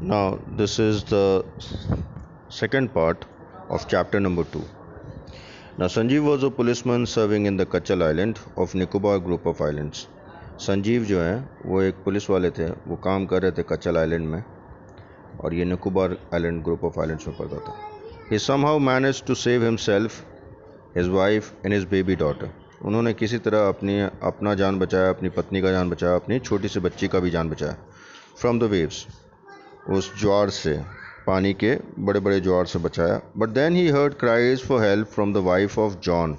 Now, this is the second part of chapter number 2. Now, Sanjeev was a policeman serving in the Kachal Island of Nicobar group of islands. Sanjeev जो हैं वो एक police वाले थे, वो काम कर रहे थे कचल आइलैंड में और ये Nicobar island group of islands में पड़ता था. He somehow managed to save himself, his wife and his baby daughter. उन्होंने किसी तरह अपना जान बचाया, अपनी पत्नी का जान बचाया, अपनी छोटी सी बच्ची का भी जान बचाया. From the waves, उस ज्वार से, पानी के बड़े बड़े ज्वार से बचाया. But then he heard cries for help from the wife of John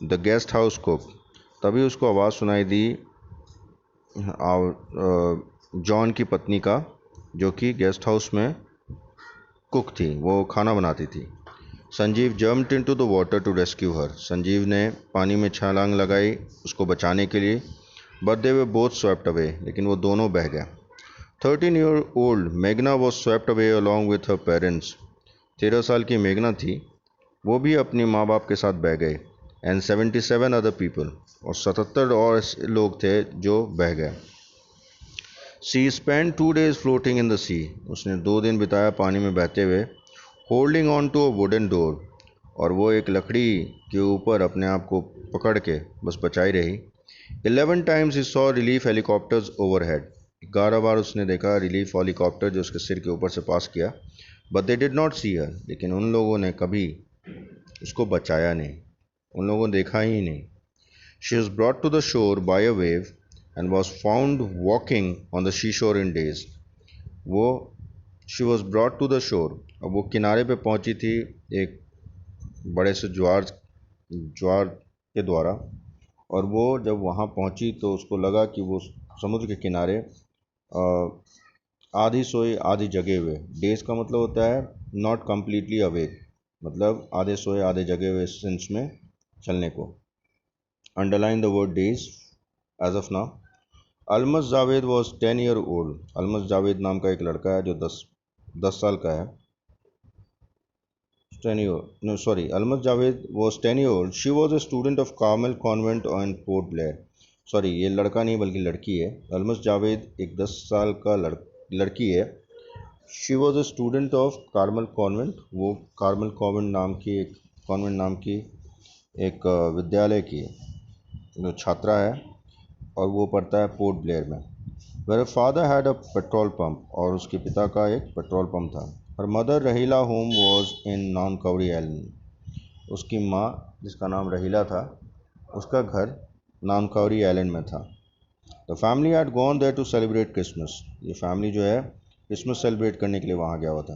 the guest house cook. तभी उसको आवाज़ सुनाई दी जॉन की पत्नी का, जो कि गेस्ट हाउस में कुक थी, वो खाना बनाती थी. Sanjeev jumped into the water to rescue her. Sanjeev ने पानी में छलांग लगाई उसको बचाने के लिए. But they were both swept away, लेकिन वो दोनों बह गए. 13-year-old मेघना was swept away along with her parents. 13 साल की मेघना थी, वो भी अपनी माँ बाप के साथ बह गए. And 77 other people, और 77 और लोग थे जो बह गए. She spent 2 days floating in the sea. उसने 2 दिन बिताया पानी में बहते हुए. Holding on to a wooden door, और वो एक लकड़ी के ऊपर अपने आप को पकड़ के बस बचाई रही. 11 times he saw relief helicopters overhead. 11 बार उसने देखा रिलीफ हेलीकॉप्टर जो उसके सिर के ऊपर से पास किया. बट दे डिड नॉट सी हर, लेकिन उन लोगों ने कभी उसको बचाया नहीं, उन लोगों ने देखा ही नहीं. She was brought to the shore by a wave and was found walking on the sea shore in days. वो she was brought to the shore, अब वो किनारे पे पहुंची थी एक बड़े से ज्वार के द्वारा. और वो जब वहाँ पहुंची तो उसको लगा कि वो समुद्र के किनारे आधी सोए आधी जगे हुए. डेज का मतलब होता है नॉट कम्प्लीटली अवेक, मतलब आधे सोए आधे जगे हुए सेंस में चलने को. Underline the word days as of now. Almas Javed was 10 year old. Almas Javed नाम का एक लड़का है जो 10 साल का है. 10 year no sorry Almas Javed was 10 year old. She was a student of Carmel Convent on Port Blair. Sorry, ये लड़का नहीं बल्कि लड़की है. अलमस जावेद एक 10 साल का लड़की है. She was a student of Carmel convent. वो कार्मल कॉन्वेंट नाम की एक विद्यालय की जो छात्रा है, और वो पढ़ता है पोर्ट ब्लेयर में. Where father had a petrol pump, और उसके पिता का एक पेट्रोल पंप था. Her mother Rahila home was in Nancowry island. उसकी माँ, जिसका नाम रहीला था, उसका घर नॉन कवरी आइलैंड में था. The family had gone there to celebrate Christmas. ये फैमिली जो है क्रिसमस सेलिब्रेट करने के लिए वहाँ गया हुआ था.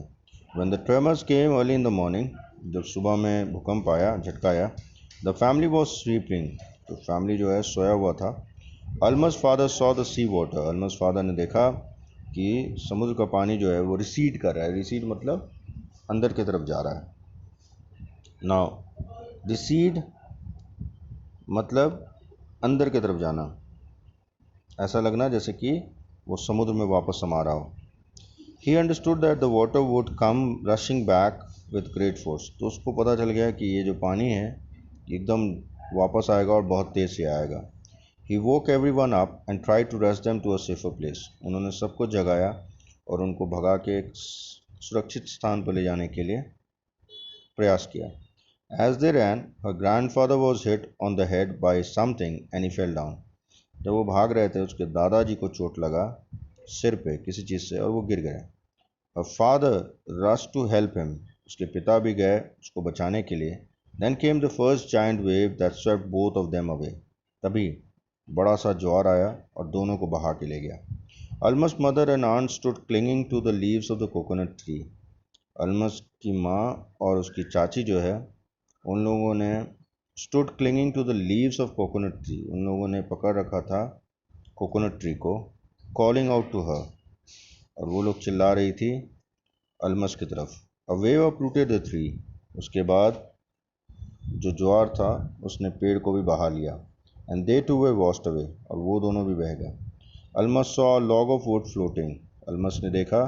When the tremors came early in the morning, जब सुबह में भूकंप आया, झटका आया, द फैमिली वॉज स्लीपिंग, तो फैमिली जो है सोया हुआ था. Almas father saw the sea water. Almas father ने देखा कि समुद्र का पानी जो है वो रिसीड कर रहा है. रिसीड मतलब अंदर की तरफ जा रहा है. नाउ रिसीड मतलब अंदर की तरफ जाना, ऐसा लगना जैसे कि वो समुद्र में वापस समा रहा हो. He understood that the water would come rushing back with great force. तो उसको पता चल गया कि ये जो पानी है एकदम वापस आएगा और बहुत तेज़ से आएगा. He woke everyone up and try to rush them to a safer place. उन्होंने सबको जगाया और उनको भगा के एक सुरक्षित स्थान पर ले जाने के लिए प्रयास किया. As they ran, her grandfather was hit on the head by something and he fell down. जब वो भाग रहे थे उसके दादाजी को चोट लगा सिर पे किसी चीज़ से और वो गिर गए. Her father rush to help him. उसके पिता भी गए उसको बचाने के लिए. Then came the first giant wave that swept both of them away. तभी बड़ा सा ज्वार आया और दोनों को बहा के ले गया. Almas mother and aunt stood clinging to the leaves of the coconut tree. Almas की माँ और उसकी चाची जो है उन लोगों ने stood clinging to the leaves of coconut tree, उन लोगों ने पकड़ रखा था कोकोनट ट्री को. कॉलिंग आउट टू हर, और वो लोग चिल्ला रही थी अलमस की तरफ. A wave uprooted the tree. उसके बाद जो ज्वार था उसने पेड़ को भी बहा लिया. And they too were washed away, और वो दोनों भी बह गए. Almas saw log of wood floating. Almas ने देखा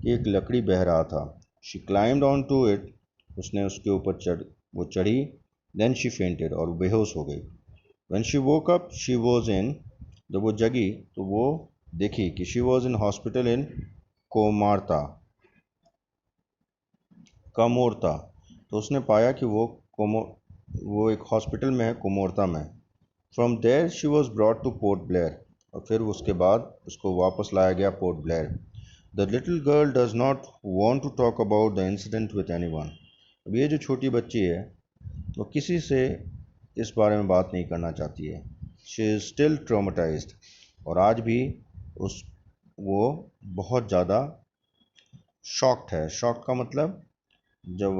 कि एक लकड़ी बह रहा था. She climbed on to it. उसने उसके ऊपर चढ़ी. देन शी फेंटेड, और बेहोश हो गई. When she woke up she was in, जब वो जगी तो वो देखी कि she was in hospital in Kamorta Kamorta. तो उसने पाया कि वो एक हॉस्पिटल में है कोमोरता में। From there she was brought to Port Blair, और फिर उसके बाद उसको वापस लाया गया Port Blair. The little girl does not want to talk about the incident with anyone. अब ये जो छोटी बच्ची है वो किसी से इस बारे में बात नहीं करना चाहती है। शी इज़ स्टिल ट्रॉमेटाइज्ड, और आज भी उस वो बहुत ज़्यादा शॉक्ड है। शॉक का मतलब जब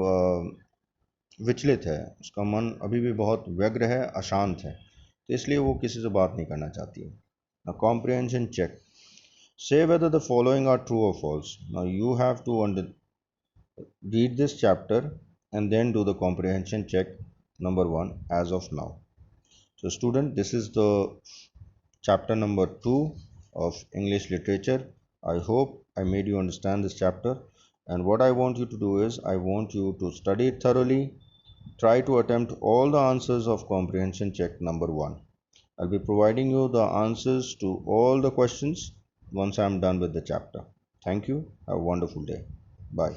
विचलित है, उसका मन अभी भी बहुत व्यग्र है, अशांत है, तो इसलिए वो किसी से बात नहीं करना चाहती है। Now comprehension check. Say whether the following are true or false. Now you have to read this chapter and then do the comprehension check number 1 as of now. So student, this is the chapter number 2 of English literature. I hope I made you understand this chapter, and what I want you to do is I want you to study it thoroughly. Try to attempt all the answers of comprehension check number 1. I'll be providing you the answers to all the questions once I'm done with the chapter. Thank you. Have a wonderful day. Bye.